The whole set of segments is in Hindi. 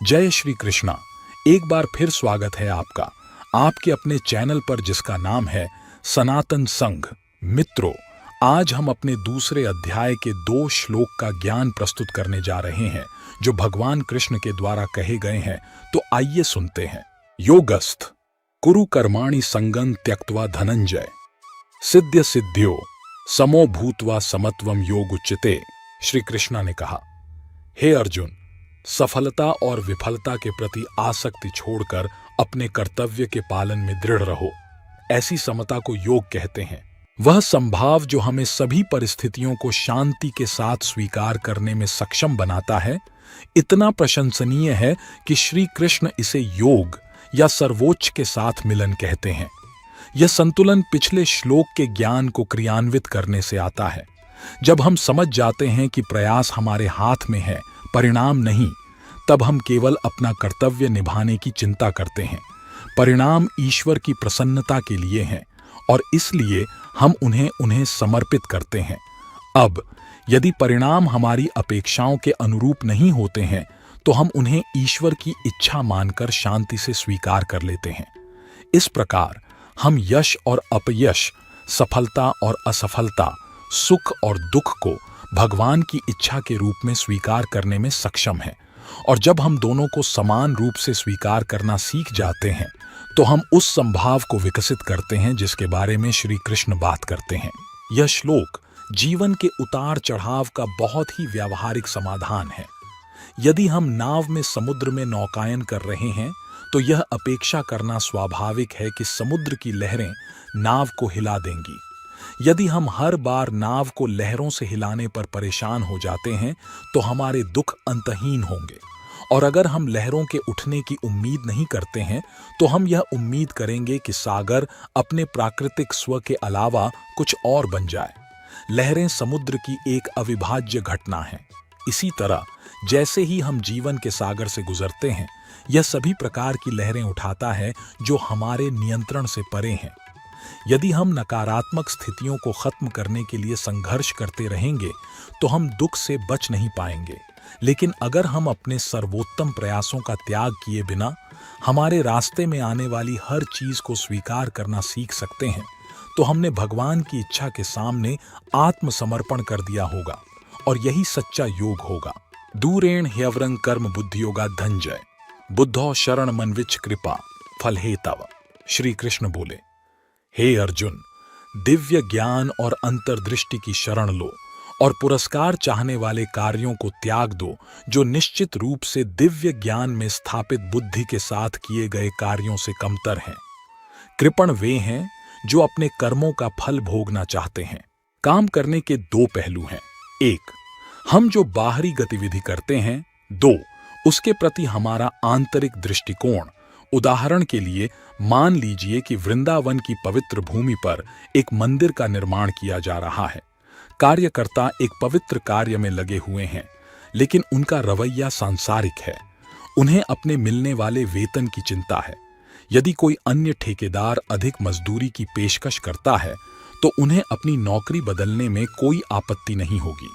जय श्री कृष्णा। एक बार फिर स्वागत है आपका आपके अपने चैनल पर जिसका नाम है सनातन संघ। मित्रों, आज हम अपने दूसरे अध्याय के 2 श्लोक का ज्ञान प्रस्तुत करने जा रहे हैं जो भगवान कृष्ण के द्वारा कहे गए हैं। तो आइए सुनते हैं। योगस्थ कुरु कर्माणि संगं त्यक्त्वा धनंजय सिद्ध्य सिद्ध्यो समो भूत्वा समत्वम योग उच्यते। श्री कृष्णा ने कहा, हे अर्जुन, सफलता और विफलता के प्रति आसक्ति छोड़कर अपने कर्तव्य के पालन में दृढ़ रहो। ऐसी समता को योग कहते हैं। वह संभाव जो हमें सभी परिस्थितियों को शांति के साथ स्वीकार करने में सक्षम बनाता है, इतना प्रशंसनीय है कि श्री कृष्ण इसे योग या सर्वोच्च के साथ मिलन कहते हैं। यह संतुलन पिछले श्लोक के ज्ञान को क्रियान्वित करने से आता है। जब हम समझ जाते हैं कि प्रयास हमारे हाथ में है, परिणाम नहीं, तब हम केवल अपना कर्तव्य निभाने की चिंता करते हैं। परिणाम ईश्वर की प्रसन्नता के लिए हैं और इसलिए हम उन्हें समर्पित करते हैं। अब यदि परिणाम हमारी अपेक्षाओं के अनुरूप नहीं होते हैं तो हम उन्हें ईश्वर की इच्छा मानकर शांति से स्वीकार कर लेते हैं। इस प्रकार हम यश और अपयश, सफलता और असफलता, सुख और दुख को भगवान की इच्छा के रूप में स्वीकार करने में सक्षम हैं। और जब हम दोनों को समान रूप से स्वीकार करना सीख जाते हैं तो हम उस संभाव को विकसित करते हैं जिसके बारे में श्री कृष्ण बात करते हैं। यह श्लोक जीवन के उतार चढ़ाव का बहुत ही व्यावहारिक समाधान है। यदि हम नाव में समुद्र में नौकायन कर रहे हैं तो यह अपेक्षा करना स्वाभाविक है कि समुद्र की लहरें नाव को हिला देंगी। यदि हम हर बार नाव को लहरों से हिलाने पर परेशान हो जाते हैं तो हमारे दुख अंतहीन होंगे। और अगर हम लहरों के उठने की उम्मीद नहीं करते हैं तो हम यह उम्मीद करेंगे कि सागर अपने प्राकृतिक स्व के अलावा कुछ और बन जाए। लहरें समुद्र की एक अविभाज्य घटना है। इसी तरह जैसे ही हम जीवन के सागर से गुजरते हैं, यह सभी प्रकार की लहरें उठाता है जो हमारे नियंत्रण से परे हैं। यदि हम नकारात्मक स्थितियों को खत्म करने के लिए संघर्ष करते रहेंगे तो हम दुख से बच नहीं पाएंगे। लेकिन अगर हम अपने सर्वोत्तम प्रयासों का त्याग किए बिना हमारे रास्ते में आने वाली हर चीज को स्वीकार करना सीख सकते हैं तो हमने भगवान की इच्छा के सामने आत्मसमर्पण कर दिया होगा। और यही सच्चा योग होगा। दूरेण ह्यवरं कर्म बुद्धियोगा धनंजय बुद्धौ शरण मनविच कृपा फल हे तव। श्री कृष्ण बोले, हे अर्जुन, दिव्य ज्ञान और अंतर्दृष्टि की शरण लो और पुरस्कार चाहने वाले कार्यों को त्याग दो जो निश्चित रूप से दिव्य ज्ञान में स्थापित बुद्धि के साथ किए गए कार्यों से कमतर हैं। कृपण वे हैं जो अपने कर्मों का फल भोगना चाहते हैं। काम करने के 2 पहलू हैं। 1, हम जो बाहरी गतिविधि करते हैं। 2, उसके प्रति हमारा आंतरिक दृष्टिकोण। उदाहरण के लिए मान लीजिए कि वृंदावन की पवित्र भूमि पर एक मंदिर का निर्माण किया जा रहा है। कार्यकर्ता एक पवित्र कार्य में लगे हुए हैं, लेकिन उनका रवैया सांसारिक है। उन्हें अपने मिलने वाले वेतन की चिंता है। यदि कोई अन्य ठेकेदार अधिक मजदूरी की पेशकश करता है तो उन्हें अपनी नौकरी बदलने में कोई आपत्ति नहीं होगी।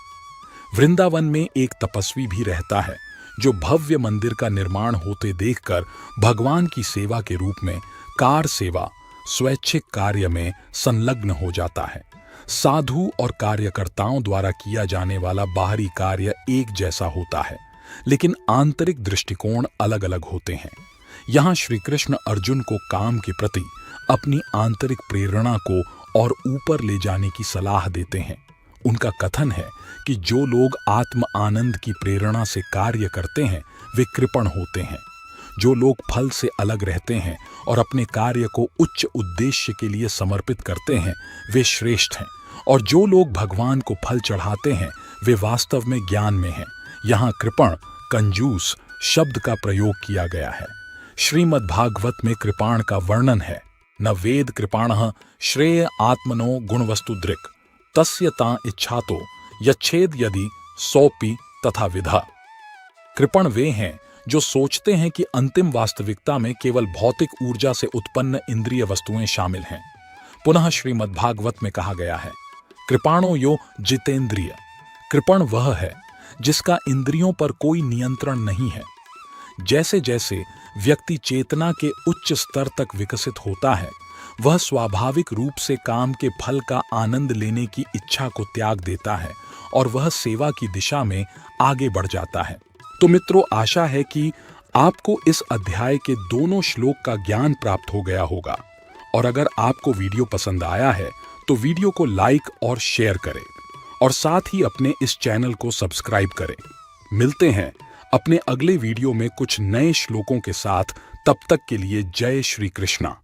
वृंदावन में एक तपस्वी भी रहता है जो भव्य मंदिर का निर्माण होते देखकर भगवान की सेवा के रूप में कार सेवा, स्वैच्छिक कार्य में संलग्न हो जाता है। साधु और कार्यकर्ताओं द्वारा किया जाने वाला बाहरी कार्य एक जैसा होता है, लेकिन आंतरिक दृष्टिकोण अलग अलग होते हैं। यहाँ श्री कृष्ण अर्जुन को काम के प्रति अपनी आंतरिक प्रेरणा को और ऊपर ले जाने की सलाह देते हैं। उनका कथन है कि जो लोग आत्म आनंद की प्रेरणा से कार्य करते हैं वे कृपण होते हैं। जो लोग फल से अलग रहते हैं और अपने कार्य को उच्च उद्देश्य के लिए समर्पित करते हैं वे श्रेष्ठ हैं। और जो लोग भगवान को फल चढ़ाते हैं वे वास्तव में ज्ञान में हैं। यहाँ कृपण, कंजूस शब्द का प्रयोग किया गया है। श्रीमद् भागवत में कृपाण का वर्णन है। न वेद कृपाणः श्रेय आत्मनो गुणवस्तु दृक् तस्य ता इच्छातो यच्छेद यदि सौपी तथा विधा। कृपण वे हैं जो सोचते हैं कि अंतिम वास्तविकता में केवल भौतिक ऊर्जा से उत्पन्न इंद्रिय वस्तुएं शामिल हैं। पुनः श्रीमद् भागवत में कहा गया है, कृपाणो यो जितेंद्रिय। कृपण वह है जिसका इंद्रियों पर कोई नियंत्रण नहीं है। जैसे जैसे व्यक्ति चेतना के उच्च स्तर तक विकसित होता है, वह स्वाभाविक रूप से काम के फल का आनंद लेने की इच्छा को त्याग देता है और वह सेवा की दिशा में आगे बढ़ जाता है। तो मित्रों, आशा है कि आपको इस अध्याय के दोनों श्लोक का ज्ञान प्राप्त हो गया होगा। और अगर आपको वीडियो पसंद आया है तो वीडियो को लाइक और शेयर करें और साथ ही अपने इस चैनल को सब्सक्राइब करें। मिलते हैं अपने अगले वीडियो में कुछ नए श्लोकों के साथ। तब तक के लिए जय श्री कृष्णा।